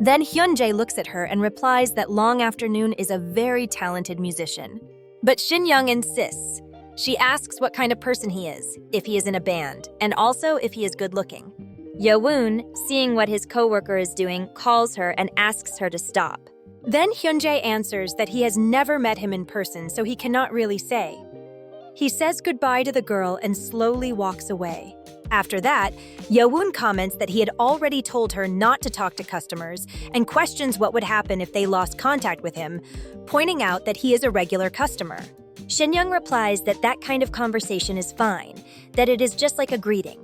Then Hyunjae looks at her and replies that Long Afternoon is a very talented musician. But Shin Young insists. She asks what kind of person he is, if he is in a band, and also if he is good-looking. Yeowoon, seeing what his coworker is doing, calls her and asks her to stop. Then Hyunjae answers that he has never met him in person, so he cannot really say. He says goodbye to the girl and slowly walks away. After that, Yeowoon comments that he had already told her not to talk to customers and questions what would happen if they lost contact with him, pointing out that he is a regular customer. Shin Young replies that that kind of conversation is fine, that it is just like a greeting.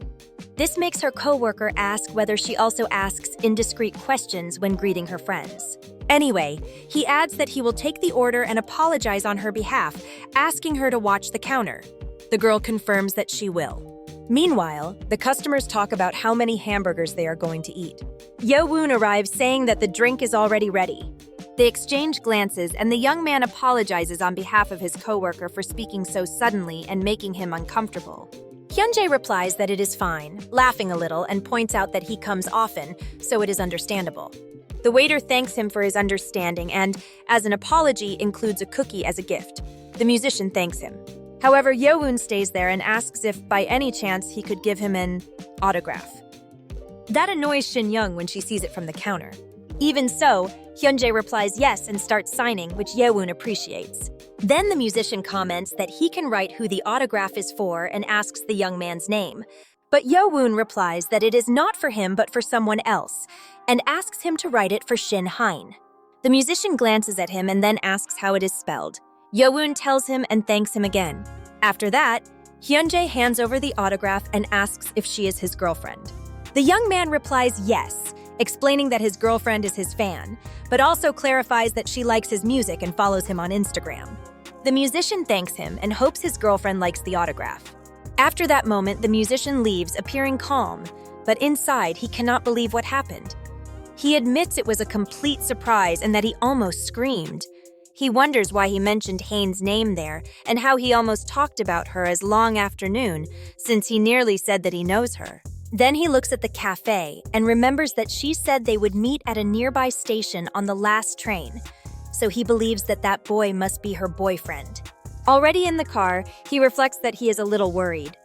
This makes her coworker ask whether she also asks indiscreet questions when greeting her friends. Anyway, he adds that he will take the order and apologize on her behalf, asking her to watch the counter. The girl confirms that she will. Meanwhile, the customers talk about how many hamburgers they are going to eat. Yeowoon arrives saying that the drink is already ready. They exchange glances and the young man apologizes on behalf of his coworker for speaking so suddenly and making him uncomfortable. Hyunjae replies that it is fine, laughing a little, and points out that he comes often, so it is understandable. The waiter thanks him for his understanding and, as an apology, includes a cookie as a gift. The musician thanks him. However, Yeowoon stays there and asks if, by any chance, he could give him an autograph. That annoys Shin Young when she sees it from the counter. Even so, Hyunjae replies yes and starts signing, which Yeowoon appreciates. Then the musician comments that he can write who the autograph is for and asks the young man's name. But Yeowoon replies that it is not for him but for someone else, and asks him to write it for Shin Hein. The musician glances at him and then asks how it is spelled. Yeowoon tells him and thanks him again. After that, Hyunjae hands over the autograph and asks if she is his girlfriend. The young man replies yes, explaining that his girlfriend is his fan, but also clarifies that she likes his music and follows him on Instagram. The musician thanks him and hopes his girlfriend likes the autograph. After that moment, the musician leaves, appearing calm, but inside he cannot believe what happened. He admits it was a complete surprise and that he almost screamed. He wonders why he mentioned Hain's name there and how he almost talked about her as Long Afternoon, since he nearly said that he knows her. Then he looks at the cafe and remembers that she said they would meet at a nearby station on the last train, so he believes that that boy must be her boyfriend. Already in the car, he reflects that he is a little worried.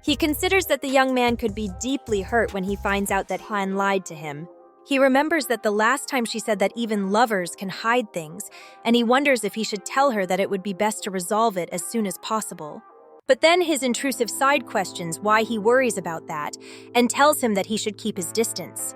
He considers that the young man could be deeply hurt when he finds out that Han lied to him. He remembers that the last time she said that even lovers can hide things, and he wonders if he should tell her that it would be best to resolve it as soon as possible. But then his intrusive side questions why he worries about that and tells him that he should keep his distance.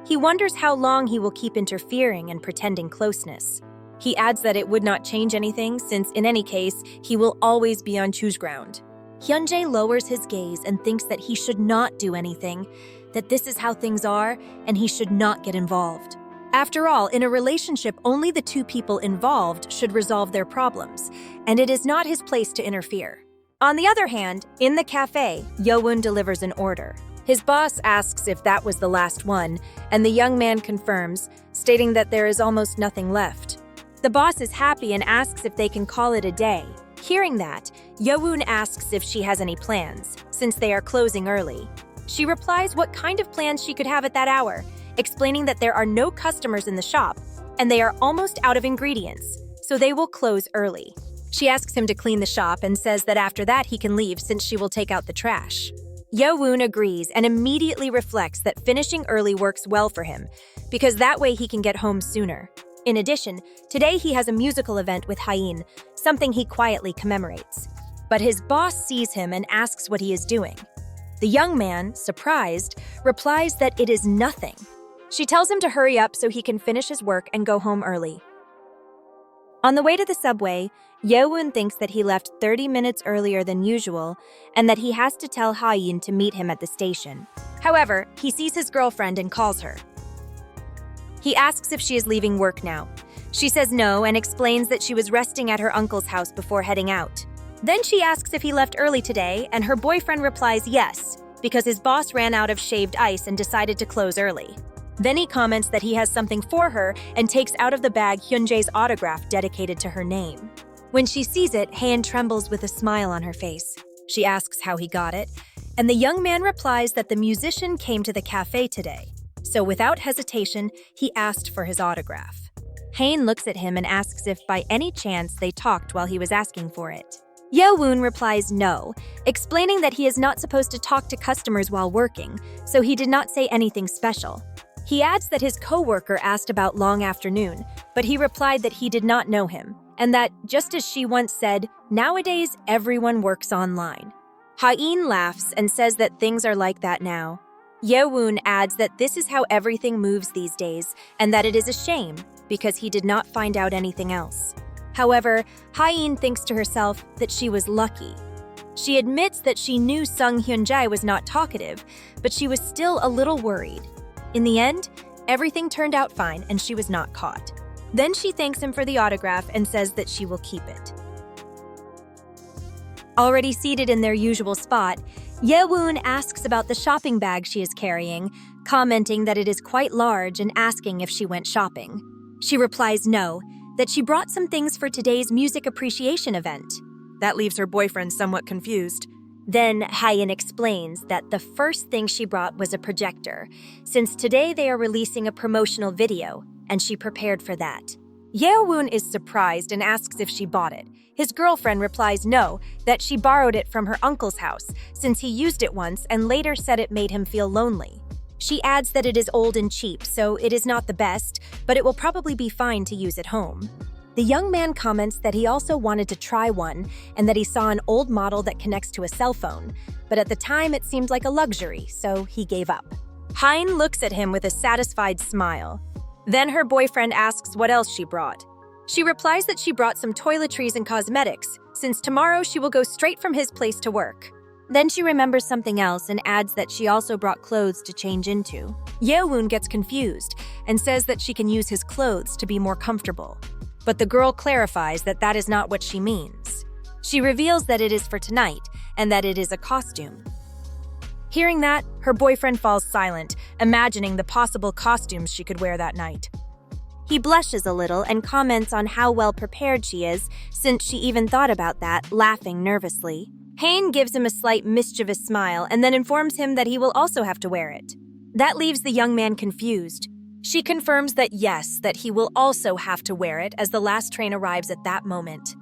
He wonders how long he will keep interfering and pretending closeness. He adds that it would not change anything since, in any case, he will always be on Chu's ground. Hyunjae lowers his gaze and thinks that he should not do anything, that this is how things are, and he should not get involved. After all, in a relationship, only the two people involved should resolve their problems, and it is not his place to interfere. On the other hand, in the cafe, Yeowoon delivers an order. His boss asks if that was the last one, and the young man confirms, stating that there is almost nothing left. The boss is happy and asks if they can call it a day. Hearing that, Yeowoon asks if she has any plans, since they are closing early. She replies what kind of plans she could have at that hour, explaining that there are no customers in the shop, and they are almost out of ingredients, so they will close early. She asks him to clean the shop and says that after that he can leave since she will take out the trash. Yeowoon agrees and immediately reflects that finishing early works well for him, because that way he can get home sooner. In addition, today he has a musical event with Hein, something he quietly commemorates. But his boss sees him and asks what he is doing. The young man, surprised, replies that it is nothing. She tells him to hurry up so he can finish his work and go home early. On the way to the subway, Yeowoon thinks that he left 30 minutes earlier than usual and that he has to tell Hein to meet him at the station. However, he sees his girlfriend and calls her. He asks if she is leaving work now. She says no and explains that she was resting at her uncle's house before heading out. Then she asks if he left early today, and her boyfriend replies yes, because his boss ran out of shaved ice and decided to close early. Then he comments that he has something for her and takes out of the bag Hyunjae's autograph dedicated to her name. When she sees it, Haen trembles with a smile on her face. She asks how he got it, and the young man replies that the musician came to the cafe today, So without hesitation, he asked for his autograph. Hain looks at him and asks if by any chance they talked while he was asking for it. Yeowoon replies no, explaining that he is not supposed to talk to customers while working, so he did not say anything special. He adds that his co-worker asked about Long Afternoon, but he replied that he did not know him, and that, just as she once said, nowadays everyone works online. Hain laughs and says that things are like that now. Yeowoon adds that this is how everything moves these days, and that it is a shame, because he did not find out anything else. However, Hain thinks to herself that she was lucky. She admits that she knew Sung Hyun-jae was not talkative, but she was still a little worried. In the end, everything turned out fine and she was not caught. Then she thanks him for the autograph and says that she will keep it. Already seated in their usual spot, Yeowoon asks about the shopping bag she is carrying, commenting that it is quite large and asking if she went shopping. She replies no, that she brought some things for today's music appreciation event. That leaves her boyfriend somewhat confused. Then Hain explains that the first thing she brought was a projector, since today they are releasing a promotional video, and she prepared for that. Yeowoon is surprised and asks if she bought it. His girlfriend replies no, that she borrowed it from her uncle's house, since he used it once and later said it made him feel lonely. She adds that it is old and cheap, so it is not the best, but it will probably be fine to use at home. The young man comments that he also wanted to try one and that he saw an old model that connects to a cell phone, but at the time it seemed like a luxury, so he gave up. Hain looks at him with a satisfied smile. Then her boyfriend asks what else she brought. She replies that she brought some toiletries and cosmetics, since tomorrow she will go straight from his place to work. Then she remembers something else and adds that she also brought clothes to change into. Yeowoon gets confused and says that she can use his clothes to be more comfortable. But the girl clarifies that that is not what she means. She reveals that it is for tonight and that it is a costume. Hearing that, her boyfriend falls silent, imagining the possible costumes she could wear that night. He blushes a little and comments on how well prepared she is, since she even thought about that, laughing nervously. Hain gives him a slight mischievous smile and then informs him that he will also have to wear it. That leaves the young man confused. She confirms that yes, that he will also have to wear it as the last train arrives at that moment.